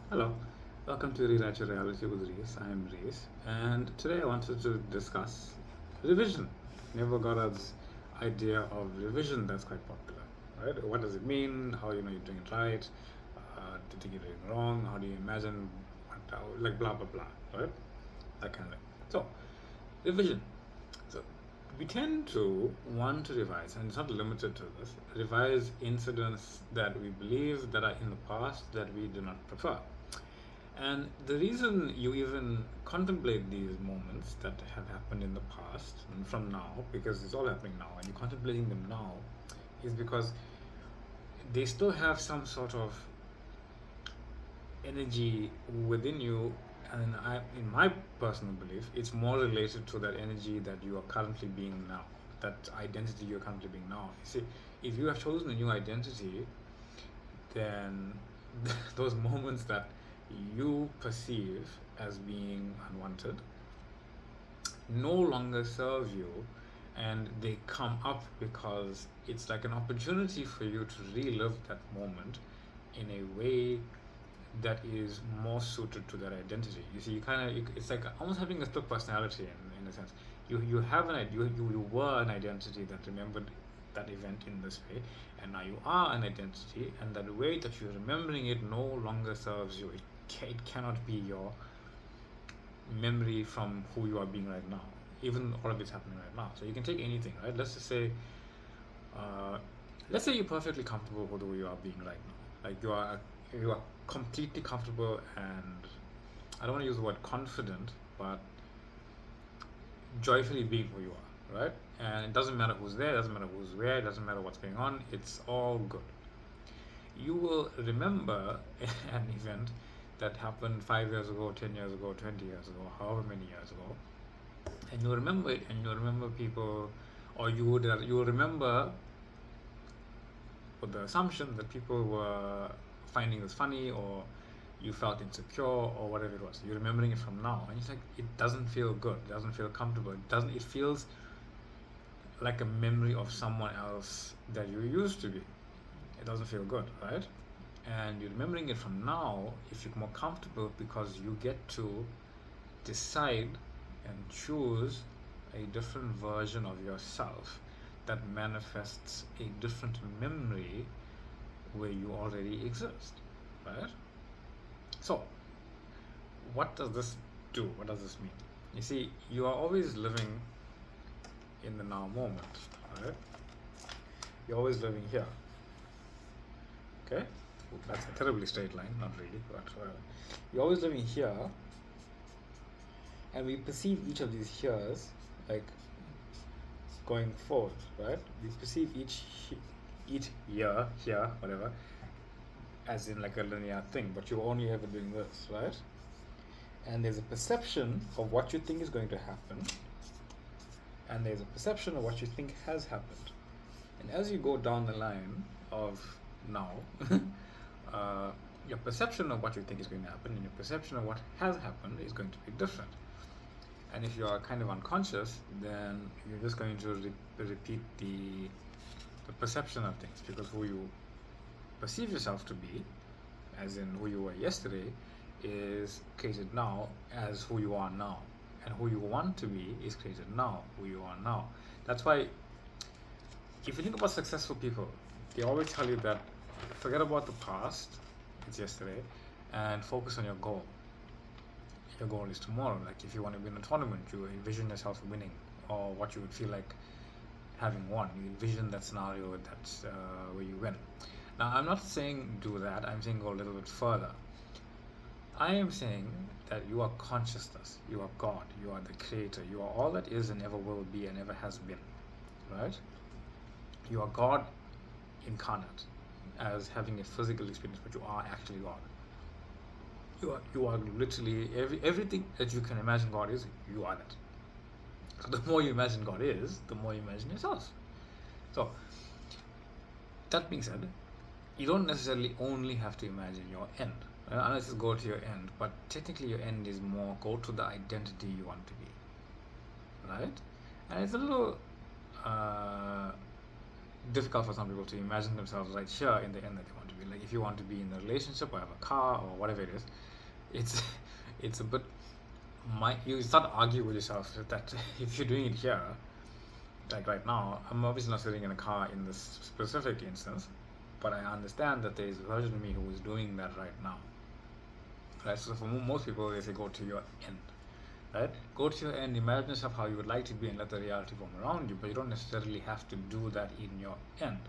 Hello, welcome to Rewrite Your Reality with Reese. I am Reese, and today I wanted to discuss revision. Neville Goddard's idea of revision that's quite popular, right? What does it mean? How you know you're doing it right? Do you think you're doing it wrong? How do you imagine? Like blah blah blah, right? That kind of thing. So, revision. So, we tend to want to revise, and it's not limited to this. Revise incidents that we believe that are in the past that we do not prefer. And the reason you even contemplate these moments that have happened in the past and from now, because it's all happening now, and you're contemplating them now, is because they still have some sort of energy within you. And in my personal belief, it's more related to that energy that you are currently being now, that identity you're currently being now. You see, if you have chosen a new identity, then those moments that you perceive as being unwanted no longer serve you, and they come up because it's like an opportunity for you to relive that moment in a way that is more suited to that identity. You see, it's like almost having a split personality in a sense. You have you were an identity that remembered that event in this way, and now you are an identity, and that way that you're remembering it no longer serves you. It cannot be your memory from who you are being right now, even all of it's happening right now. So you can take anything, right? Uh, let's say you're perfectly comfortable with who you are being right now. Like you are completely comfortable, and I don't want to use the word confident, but joyfully being who you are, right? And it doesn't matter who's there, it doesn't matter who's where, it doesn't matter what's going on, it's all good. You will remember an event that happened 5 years ago, 10 years ago, 20 years ago, however many years ago, and you remember it, and you remember people, or you will remember with the assumption that people were finding this funny, or you felt insecure, or whatever it was. You're remembering it from now, and it's like it doesn't feel good. It doesn't feel comfortable. It doesn't. It feels like a memory of someone else that you used to be. It doesn't feel good, right? And you're remembering it from now if you're more comfortable because you get to decide and choose a different version of yourself that manifests a different memory where you already exist, right? So, what does this do? What does this mean? You see, you are always living in the now moment, right? You're always living here, okay? That's a terribly straight line, not really, but you're always living here, and we perceive each of these heres like going forward, right? We perceive each year, here, whatever, as in like a linear thing, but you're only ever doing this, right? And there's a perception of what you think is going to happen, and there's a perception of what you think has happened. And as you go down the line of now, your perception of what you think is going to happen and your perception of what has happened is going to be different. And if you are kind of unconscious, then you're just going to repeat the perception of things, because who you perceive yourself to be, as in who you were yesterday, is created now as who you are now, and who you want to be is created now, who you are now. That's why if you think about successful people, they always tell you that forget about the past, it's yesterday, and focus on your goal. Your goal is tomorrow. Like if you want to win a tournament, you envision yourself winning, or what you would feel like having won. You envision that scenario that's where you win. Now, I'm not saying do that. I'm saying go a little bit further. I am saying that you are consciousness. You are God. You are the creator. You are all that is and ever will be and ever has been. Right? You are God incarnate as having a physical experience, but you are actually God. You are literally everything that you can imagine God is, you are that. So the more you imagine God is, the more you imagine yourself. So that being said, you don't necessarily only have to imagine your end, right? Unless you go to your end, but technically your end is more go to the identity you want to be, right? And it's a little difficult for some people to imagine themselves right here in the end that they want to be. Like if you want to be in a relationship or have a car or whatever it is, it's a bit, you start to argue with yourself that if you're doing it here, like right now, I'm obviously not sitting in a car in this specific instance, but I understand that there is a version of me who is doing that right now. Right? So for most people, they say go to your end. Right? Go to your end, imagine yourself how you would like to be and let the reality form around you, but you don't necessarily have to do that in your end.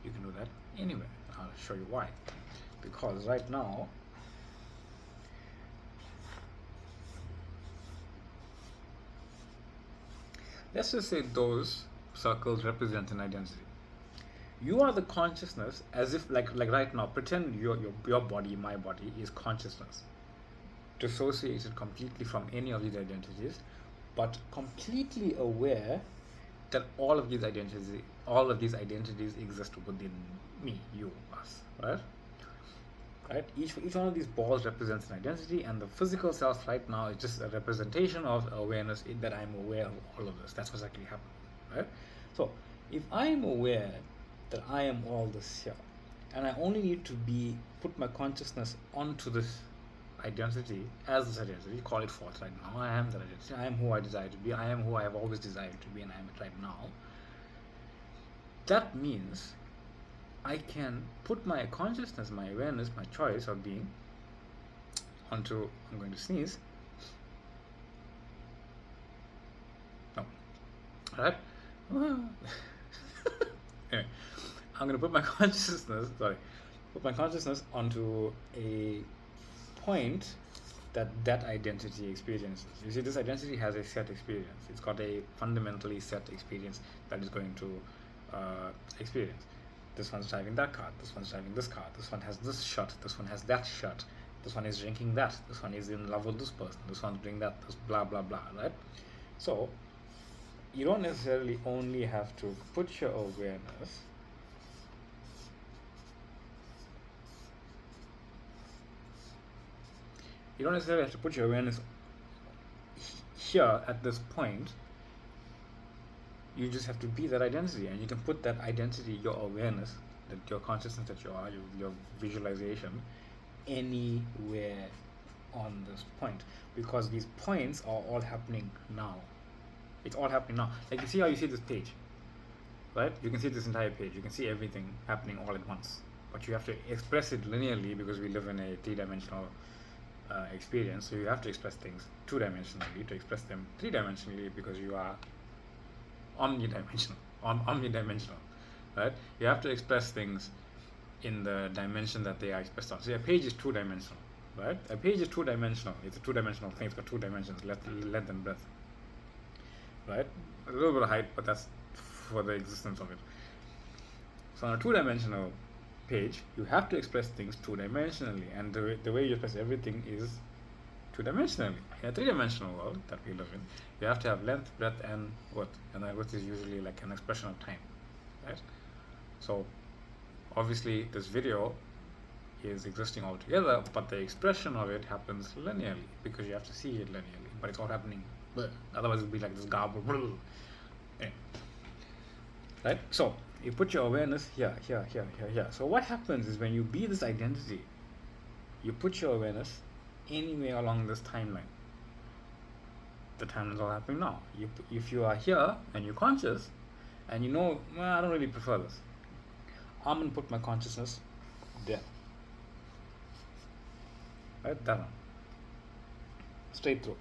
You can do that anywhere. I'll show you why. Because right now, let's just say those circles represent an identity. You are the consciousness, as if like right now, pretend your body, my body, is consciousness, dissociated completely from any of these identities, but completely aware that all of these identities exist within me, you, us, right? Right? Each one of these balls represents an identity, and the physical self right now is just a representation of awareness that I'm aware of all of this. That's what's actually happening, right? So if I am aware that I am all this here, and I only need to put my consciousness onto this identity as this identity, call it forth right now. I am that identity. I am who I desire to be. I am who I have always desired to be, and I am it right now. That means I can put my consciousness, my awareness, my choice of being onto, I'm going to sneeze. No. Alright? Anyway, I'm going to put my consciousness onto a point that identity experiences. You see, this identity has a set experience. It's got a fundamentally set experience that is going to experience. This one's driving that car, this one's driving this car, this one has this shirt, this one has that shirt, this one is drinking that, this one is in love with this person, this one's doing that, this blah blah blah, right? So you don't necessarily only have to put your awareness here at this point. You just have to be that identity, and you can put that identity, your awareness, that your consciousness that you are, your visualization, anywhere on this point, because these points are all happening now. It's all happening now. Like you see how you see this page, right? You can see this entire page. You can see everything happening all at once, but you have to express it linearly because we live in a three-dimensional experience. So you have to express things two-dimensionally to express them three-dimensionally because you are omnidimensional, right? You have to express things in the dimension that they are expressed on. So a page is two-dimensional, right? A page is two-dimensional. It's a two-dimensional thing. It's got two dimensions, length and breadth, right? A little bit of height, but that's for the existence of it. So on a two-dimensional page, you have to express things two-dimensionally, and the way you express everything is two-dimensionally. In a three-dimensional world that we live in, you have to have length, breadth, and width, and that width is usually like an expression of time, right? So obviously this video is existing all together, but the expression of it happens linearly because you have to see it linearly, but it's all happening, otherwise it would be like this garbled, right? So you put your awareness here. So what happens is when you be this identity, you put your awareness anywhere along this timeline. The timeline's all happening now. If you are here and you're conscious and you know, I don't really prefer this, I'm going to put my consciousness there, right? That one, straight through.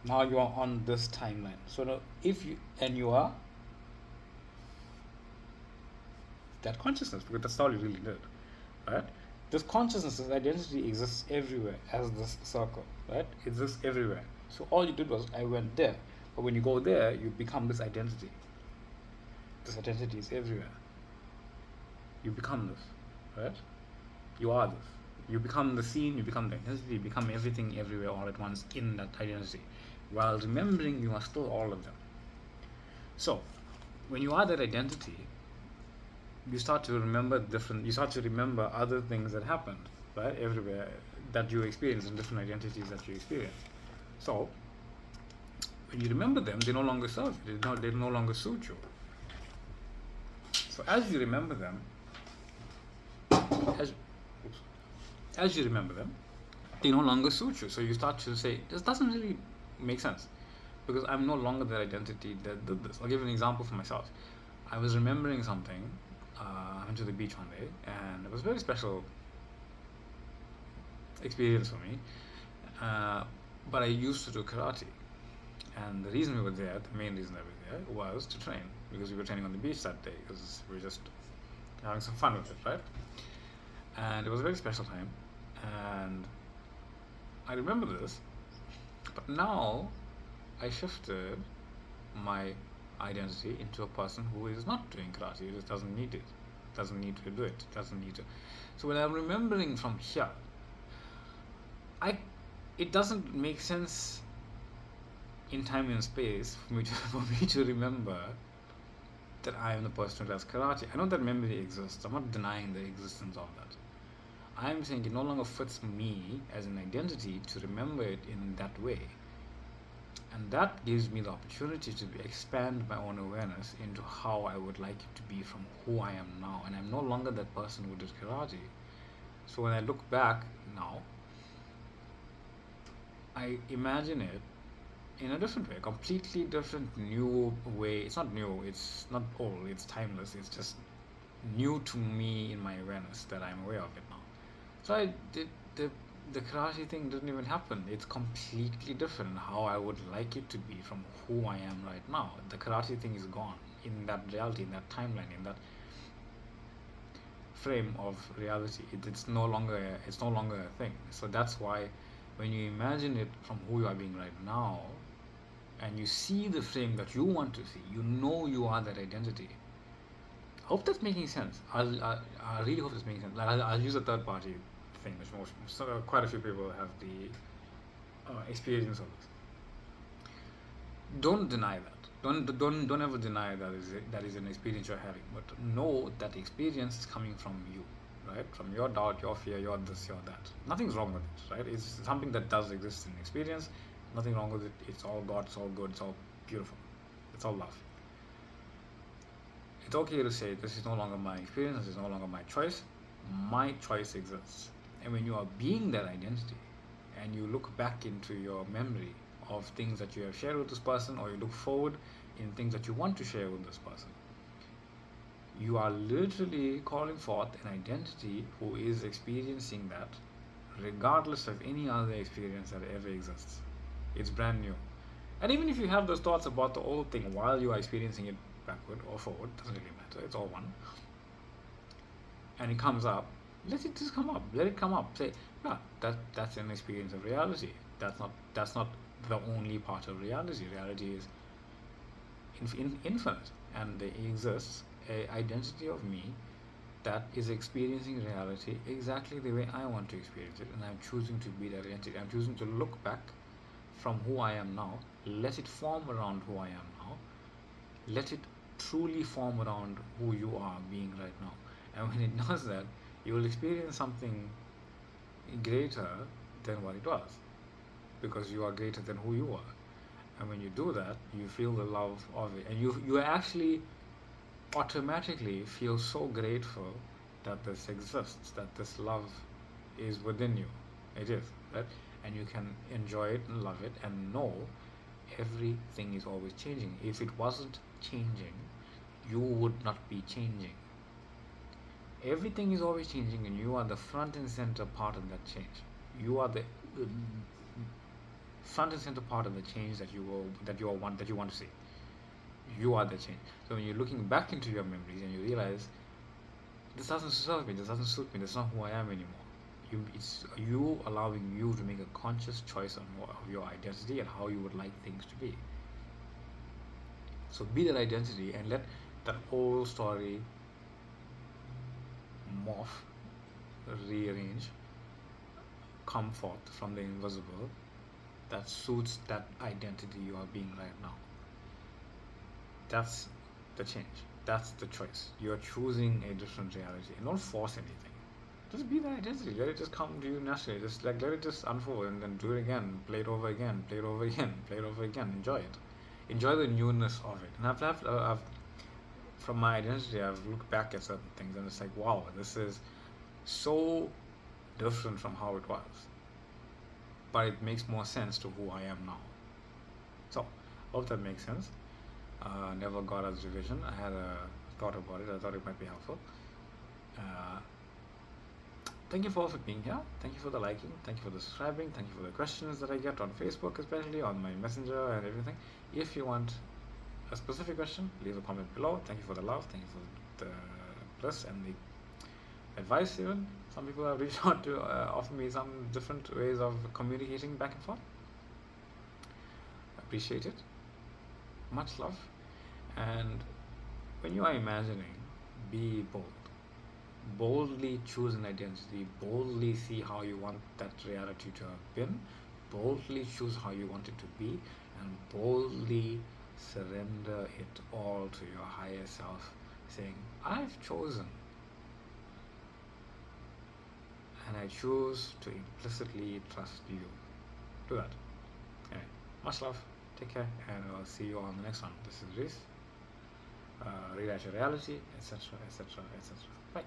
Now you are on this timeline. So now you are that consciousness, because that's all you really did, right? This consciousness, this identity exists everywhere as this circle, right? It exists everywhere. So all you did was, I went there. But when you go there, you become this identity. This identity is everywhere. You become this, right? You are this. You become the scene, you become the identity, you become everything everywhere all at once in that identity. While remembering you are still all of them. So, when you are that identity, you start to remember other things that happened, right? Everywhere that you experience, in different identities that you experience. So when you remember them, they no longer serve you. They no longer suit you. So as you remember them, as you remember them, they no longer suit you. So you start to say, this doesn't really make sense because I'm no longer that identity that did this. I'll give you an example for myself. I was remembering something. I went to the beach one day, and it was a very special experience for me. But I used to do karate, and the reason we were there, the main reason that we were there, was to train because we were training on the beach that day because we were just having some fun with it, right? And it was a very special time, and I remember this. But now I shifted my identity into a person who is not doing karate. He just doesn't need it, doesn't need to do it, doesn't need to. So when I'm remembering from here, it doesn't make sense in time and space for me to remember that I am the person who does karate. I know that memory exists. I'm not denying the existence of that. I'm saying it no longer fits me as an identity to remember it in that way. And that gives me the opportunity to expand my own awareness into how I would like it to be from who I am now. And I'm no longer that person who did karate. So when I look back now, I imagine it in a different way, a completely different, new way. It's not new, it's not old, it's timeless. It's just new to me in my awareness that I'm aware of it now. So I did the karate thing didn't even happen. It's completely different how I would like it to be from who I am right now. The karate thing is gone in that reality, in that timeline, in that frame of reality. It's no longer a thing. So that's why when you imagine it from who you are being right now, and you see the frame that you want to see, you know you are that identity. I hope that's making sense. I really hope it's making sense. I'll use a third party thing, which quite a few people have the experience of this. Don't deny that. Don't ever deny that is an experience you're having. But know that the experience is coming from you, right? From your doubt, your fear, your this, your that. Nothing's wrong with it, right? It's something that does exist in experience. Nothing wrong with it. It's all God. It's all good. It's all beautiful. It's all love. It's okay to say this is no longer my experience. This is no longer my choice. My choice exists. And when you are being that identity, and you look back into your memory of things that you have shared with this person, or you look forward in things that you want to share with this person, you are literally calling forth an identity who is experiencing that regardless of any other experience that ever exists. It's brand new. And even if you have those thoughts about the old thing while you are experiencing it backward or forward, doesn't really matter, it's all one, and it comes up, let it just come up. Let it come up. Say, no, that's an experience of reality. That's not the only part of reality. Reality is infinite, and there exists a identity of me that is experiencing reality exactly the way I want to experience it, and I'm choosing to be that identity. I'm choosing to look back from who I am now, let it form around who I am now, let it truly form around who you are being right now. And when it does that, you will experience something greater than what it was, because you are greater than who you are. And when you do that, you feel the love of it, and you actually automatically feel so grateful that this exists, that this love is within you. It is, right? And you can enjoy it and love it and know everything is always changing. If it wasn't changing, you would not be changing. Everything is always changing, and you are the front and center part of that change. You are the front and center part of the change that you want to see. You are the change. So when you're looking back into your memories and you realize this doesn't serve me, this doesn't suit me, this is not who I am anymore. It's you allowing you to make a conscious choice of your identity and how you would like things to be. So be that identity and let that whole story morph, rearrange, come forth from the invisible that suits that identity you are being right now. That's the change. That's the choice. You're choosing a different reality, and don't force anything. Just be that identity. Let it just come to you naturally. Just let it just unfold, and then do it again. Play it over again. Play it over again. Play it over again. Enjoy it. Enjoy the newness of it. And I've from my identity, I've looked back at certain things, and it's like, wow, this is so different from how it was, but it makes more sense to who I am now. So, hope that makes sense. Neville Goddard's revision. I had a thought about it. I thought it might be helpful. Thank you for being here. Thank you for the liking. Thank you for the subscribing. Thank you for the questions that I get on Facebook, especially on my Messenger and everything. If you want a specific question, leave a comment below. Thank you for the love. Thank you for the bliss and the advice. Even some people have reached out to offer me some different ways of communicating back and forth. Appreciate it. Much love. And when you are imagining, be bold. Boldly choose an identity. Boldly see how you want that reality to have been. Boldly choose how you want it to be, and boldly surrender it all to your higher self, saying, I've chosen, and I choose to implicitly trust you. Do that. Anyway, much love. Take care, and I'll see you on the next one. This is Reese. Rewrite your reality, etc., etc., etc. Bye.